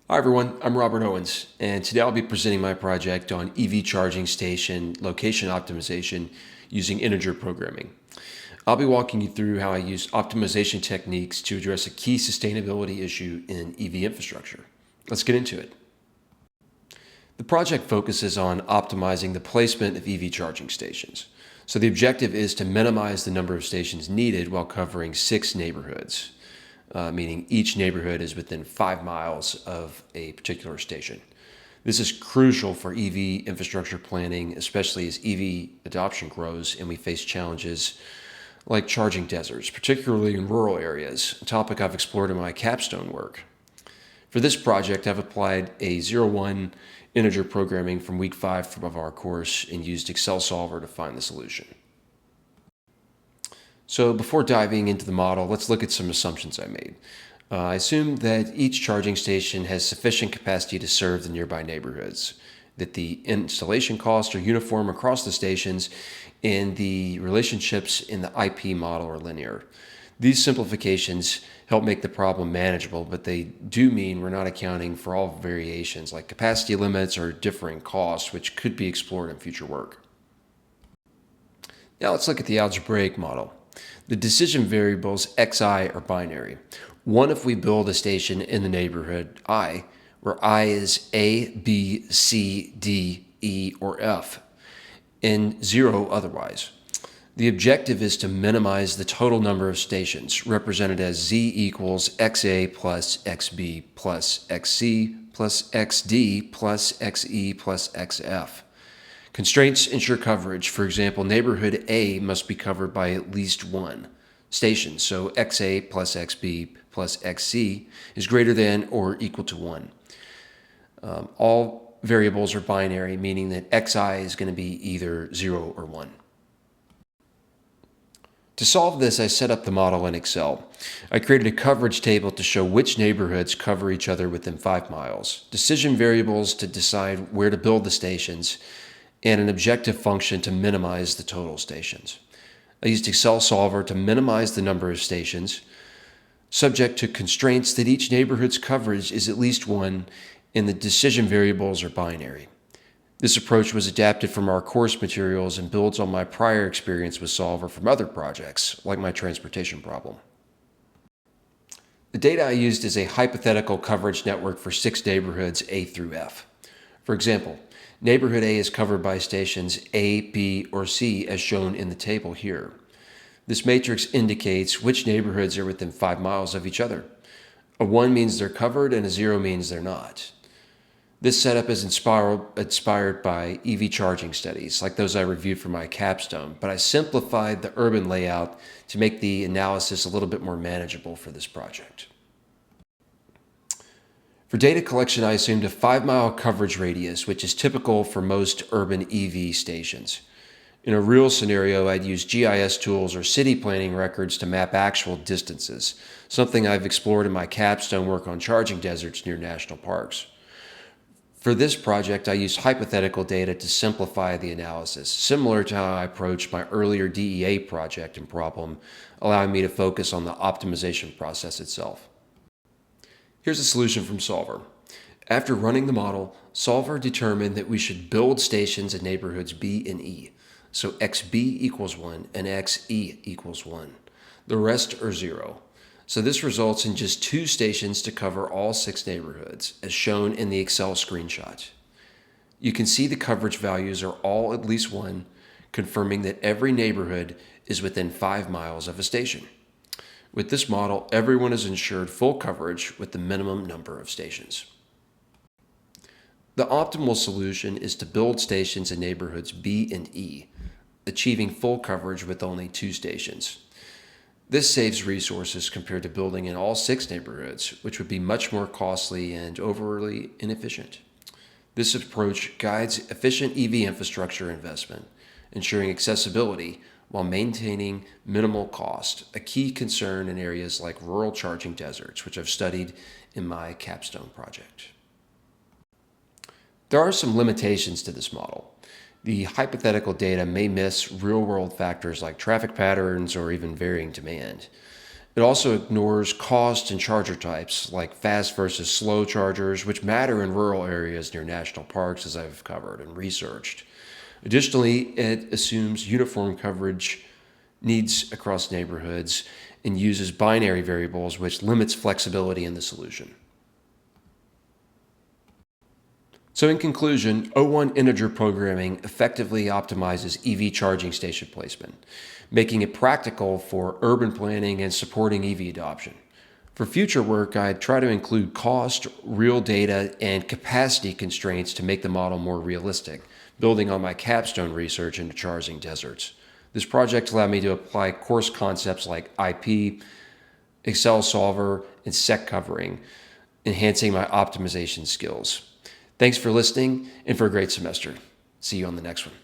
Hi everyone, I'm Robert Owens, and today I'll be presenting my project on EV charging station location optimization using integer programming. I'll be walking you through how I use optimization techniques to address a key sustainability issue in EV infrastructure. Let's get into it. The project focuses on optimizing the placement of EV charging stations. So the objective is to minimize the number of stations needed while covering 6 neighborhoods. Meaning each neighborhood is within 5 miles of a particular station. This is crucial for EV infrastructure planning, especially as EV adoption grows and we face challenges like charging deserts, particularly in rural areas, a topic I've explored in my capstone work. For this project, I've applied a 0-1 integer programming from week 5 of our course and used Excel solver to find the solution. So before diving into the model, let's look at some assumptions I made. I assumed that each charging station has sufficient capacity to serve the nearby neighborhoods, that the installation costs are uniform across the stations, and the relationships in the IP model are linear. These simplifications help make the problem manageable, but they do mean we're not accounting for all variations like capacity limits or differing costs, which could be explored in future work. Now let's look at the algebraic model. The decision variables xi are binary. One if we build a station in the neighborhood I, where I is A, B, C, D, E, or F, and 0 otherwise. The objective is to minimize the total number of stations, represented as z equals xa plus xb plus xc plus xd plus xe plus xf. Constraints ensure coverage. For example, neighborhood A must be covered by at least 1 station, so XA plus XB plus XC is greater than or equal to 1. All variables are binary, meaning that XI is going to be either 0 or 1. To solve this, I set up the model in Excel. I created a coverage table to show which neighborhoods cover each other within 5 miles, decision variables to decide where to build the stations, and an objective function to minimize the total stations. I used Excel solver to minimize the number of stations, subject to constraints that each neighborhood's coverage is at least 1 and the decision variables are binary. This approach was adapted from our course materials and builds on my prior experience with solver from other projects, like my transportation problem. The data I used is a hypothetical coverage network for 6 neighborhoods A through F. For example, neighborhood A is covered by stations A, B, or C as shown in the table here. This matrix indicates which neighborhoods are within 5 miles of each other. A 1 means they're covered and a 0 means they're not. This setup is inspired by EV charging studies, like those I reviewed for my capstone, but I simplified the urban layout to make the analysis a little bit more manageable for this project. For data collection, I assumed a 5-mile coverage radius, which is typical for most urban EV stations. In a real scenario, I'd use GIS tools or city planning records to map actual distances, something I've explored in my capstone work on charging deserts near national parks. For this project, I used hypothetical data to simplify the analysis, similar to how I approached my earlier DEA project and problem, allowing me to focus on the optimization process itself. Here's a solution from Solver. After running the model, Solver determined that we should build stations in neighborhoods B and E. So XB equals 1 and XE equals 1. The rest are 0. So this results in just 2 stations to cover all 6 neighborhoods, as shown in the Excel screenshot. You can see the coverage values are all at least 1, confirming that every neighborhood is within 5 miles of a station. With this model, everyone is ensured full coverage with the minimum number of stations. The optimal solution is to build stations in neighborhoods B and E, achieving full coverage with only 2 stations. This saves resources compared to building in all 6 neighborhoods, which would be much more costly and overly inefficient. This approach guides efficient EV infrastructure investment, ensuring accessibility while maintaining minimal cost, a key concern in areas like rural charging deserts, which I've studied in my capstone project. There are some limitations to this model. The hypothetical data may miss real-world factors like traffic patterns or even varying demand. It also ignores cost and charger types, like fast versus slow chargers, which matter in rural areas near national parks, as I've covered and researched. Additionally, it assumes uniform coverage needs across neighborhoods and uses binary variables, which limits flexibility in the solution. So in conclusion, O1 integer programming effectively optimizes EV charging station placement, making it practical for urban planning and supporting EV adoption. For future work, I'd try to include cost, real data, and capacity constraints to make the model more realistic, building on my capstone research into charging deserts. This project allowed me to apply course concepts like IP, Excel solver, and set covering, enhancing my optimization skills. Thanks for listening and for a great semester. See you on the next one.